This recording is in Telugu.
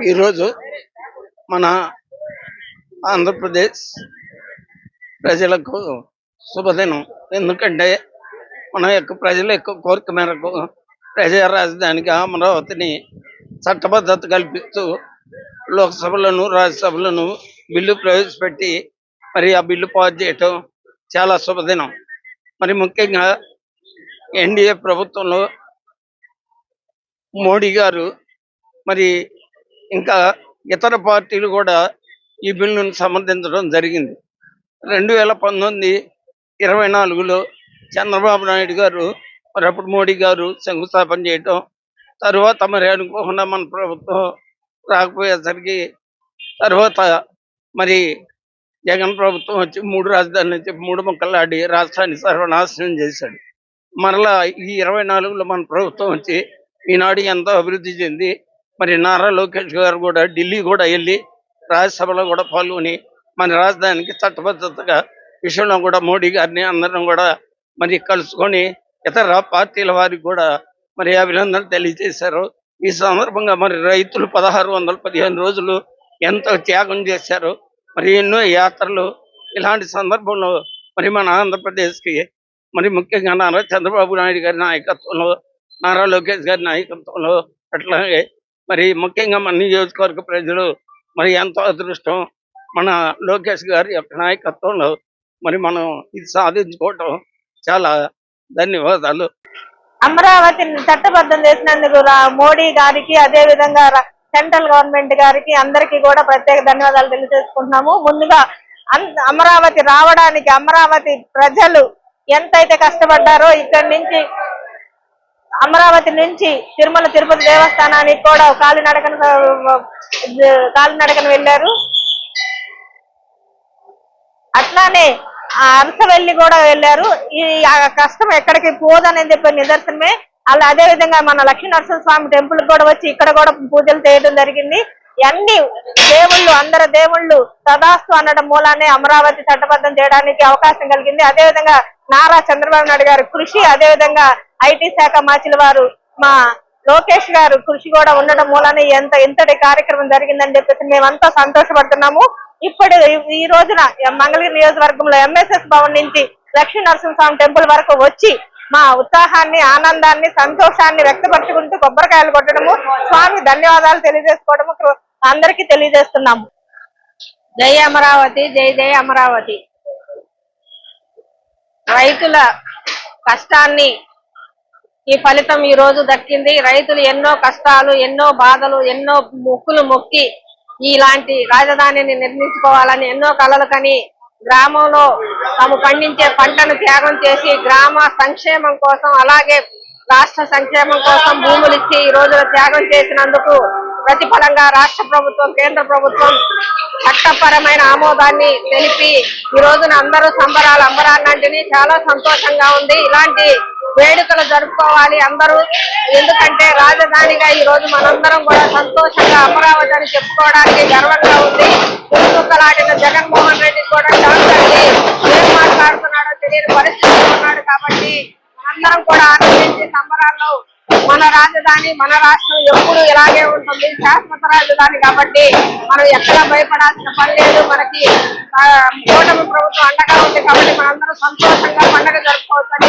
ఈరోజు మన ఆంధ్రప్రదేశ్ ప్రజలకు శుభదినం. ఎందుకంటే మన యొక్క ప్రజల యొక్క కోరిక మేరకు ప్రజా రాజధానిగా అమరావతిని చట్టబద్ధత కల్పిస్తూ లోక్సభలను రాజ్యసభలను బిల్లు ప్రవేశపెట్టి మరి ఆ బిల్లు పాస్ చేయటం చాలా శుభదినం. మరి ముఖ్యంగా ఎన్డీఏ ప్రభుత్వంలో మోడీ గారు మరి ఇంకా ఇతర పార్టీలు కూడా ఈ బిల్లును సమర్థించడం జరిగింది. 2019-24లో చంద్రబాబు నాయుడు గారు మరి అప్పుడు మోడీ గారు శంకుస్థాపన చేయటం, తర్వాత మరి అనుకోకుండా మన ప్రభుత్వం రాకపోయేసరికి తర్వాత మరి జగన్ ప్రభుత్వం వచ్చి 3 రాజధానులు నుంచి 3 ముక్కలాడి రాష్ట్రాన్ని సర్వనాశనం చేశాడు. మరలా ఈ 24లో మన ప్రభుత్వం వచ్చి ఈనాడు ఎంతో అభివృద్ధి చెంది మరి నారా లోకేష్ గారు కూడా ఢిల్లీ కూడా వెళ్ళి రాజ్యసభలో కూడా పాల్గొని మన రాజధానికి చట్టబద్ధతగా విషయంలో కూడా మోడీ గారిని అందరం కూడా మరి కలుసుకొని ఇతర పార్టీల వారికి కూడా మరి అభినందనలు తెలియజేశారు. ఈ సందర్భంగా మరి రైతులు 1615 రోజులు ఎంతో త్యాగం చేశారు. మరి ఎన్నో యాత్రలు. ఇలాంటి సందర్భంలో మరి మన ఆంధ్రప్రదేశ్కి మరి ముఖ్యంగా నారా చంద్రబాబు నాయుడు గారి నాయకత్వంలో, నారా లోకేష్ గారి నాయకత్వంలో, అట్లాగే మరి ముఖ్యంగా మన నియోజకవర్గ ప్రజలు మరి ఎంతో అదృష్టం. మన లోకేష్ గారి యొక్క నాయకత్వంలో మరి మనం ఇది సాధించుకోవటం చాలా ధన్యవాదాలు. అమరావతిని చట్టబద్ధం చేసినందుకు మోడీ గారికి, అదే విధంగా సెంట్రల్ గవర్నమెంట్ గారికి అందరికీ కూడా ప్రత్యేక ధన్యవాదాలు తెలియజేసుకుంటున్నాము. ముందుగా అమరావతి రావడానికి అమరావతి ప్రజలు ఎంతైతే కష్టపడ్డారో ఇక్కడి నుంచి అమరావతి నుంచి తిరుమల తిరుపతి దేవస్థానానికి కూడా కాలినడకన వెళ్ళారు. అట్లానే అరసవెల్లి కూడా వెళ్ళారు. ఈ కష్టం ఎక్కడికి పోదనేది చెప్పే నిదర్శనమే. అదే విధంగా మన లక్ష్మీనరసింహస్వామి టెంపుల్ కూడా వచ్చి ఇక్కడ కూడా పూజలు చేయడం జరిగింది. అన్ని దేవుళ్ళు, అందరు దేవుళ్ళు తదాస్తు అనడం మూలానే అమరావతి చట్టబద్ధం చేయడానికి అవకాశం కలిగింది. అదేవిధంగా నారా చంద్రబాబు నాయుడు గారి కృషి, అదేవిధంగా ఐటీ శాఖ మార్చిన వారు మా లోకేష్ గారు కృషి కూడా ఉండడం మూలానే ఇంతటి కార్యక్రమం జరిగిందని చెప్పేసి మేమంతా సంతోషపడుతున్నాము. ఇప్పుడు ఈ రోజున మంగళగిరి నియోజకవర్గంలో ఎంఎస్ఎస్ భవన్ నుంచి లక్ష్మీనరసింహస్వామి టెంపుల్ వరకు వచ్చి మా ఉత్సాహాన్ని, ఆనందాన్ని, సంతోషాన్ని వ్యక్తపరచుకుంటూ కొబ్బరికాయలు కొట్టడము, స్వామి ధన్యవాదాలు తెలియజేసుకోవడము అందరికీ తెలియజేస్తున్నాము. జై అమరావతి, జై జై అమరావతి. రైతుల కష్టాన్ని ఈ ఫలితం ఈ రోజు దక్కింది. రైతులు ఎన్నో కష్టాలు, ఎన్నో బాధలు, ఎన్నో మొక్కులు మొక్కి ఇలాంటి రాజధానిని నిర్మించుకోవాలని ఎన్నో కలలు కని గ్రామంలో తాము పండించే పంటను త్యాగం చేసి గ్రామ సంక్షేమం కోసం, అలాగే రాష్ట్ర సంక్షేమం కోసం భూములు ఇచ్చి ఈ రోజున త్యాగం చేసినందుకు ప్రతిఫలంగా రాష్ట్ర ప్రభుత్వం, కేంద్ర ప్రభుత్వం చట్టపరమైన ఆమోదాన్ని తెలిపి ఈ రోజున అందరూ సంబరాలు అంబరాన్నంటిని చాలా సంతోషంగా ఉంది. ఇలాంటి వేడుకలు జరుపుకోవాలి అందరూ. ఎందుకంటే రాజధానిగా ఈ రోజు మనందరం కూడా సంతోషంగా అమరావతి అని చెప్పుకోవడానికి గర్వంగా ఉంది. చుట్టుకలాడిన జగన్మోహన్ రెడ్డి కూడా డాక్టర్ని ఏం మాట్లాడుతున్నాడో తెలియని పరిస్థితిలో ఉన్నాడు. కాబట్టి మనందరం కూడా ఆనందించి సంబరాల్లో మన రాజధాని, మన రాష్ట్రం ఎప్పుడు ఇలాగే ఉంటుంది, శాశ్వత రాజధాని. కాబట్టి మనం ఎక్కడా భయపడాల్సిన పని లేదు. మనకి కూటమి ప్రభుత్వం అండగా ఉంది. కాబట్టి మనందరం సంతోషంగా పండుగ జరుపుకోవచ్చని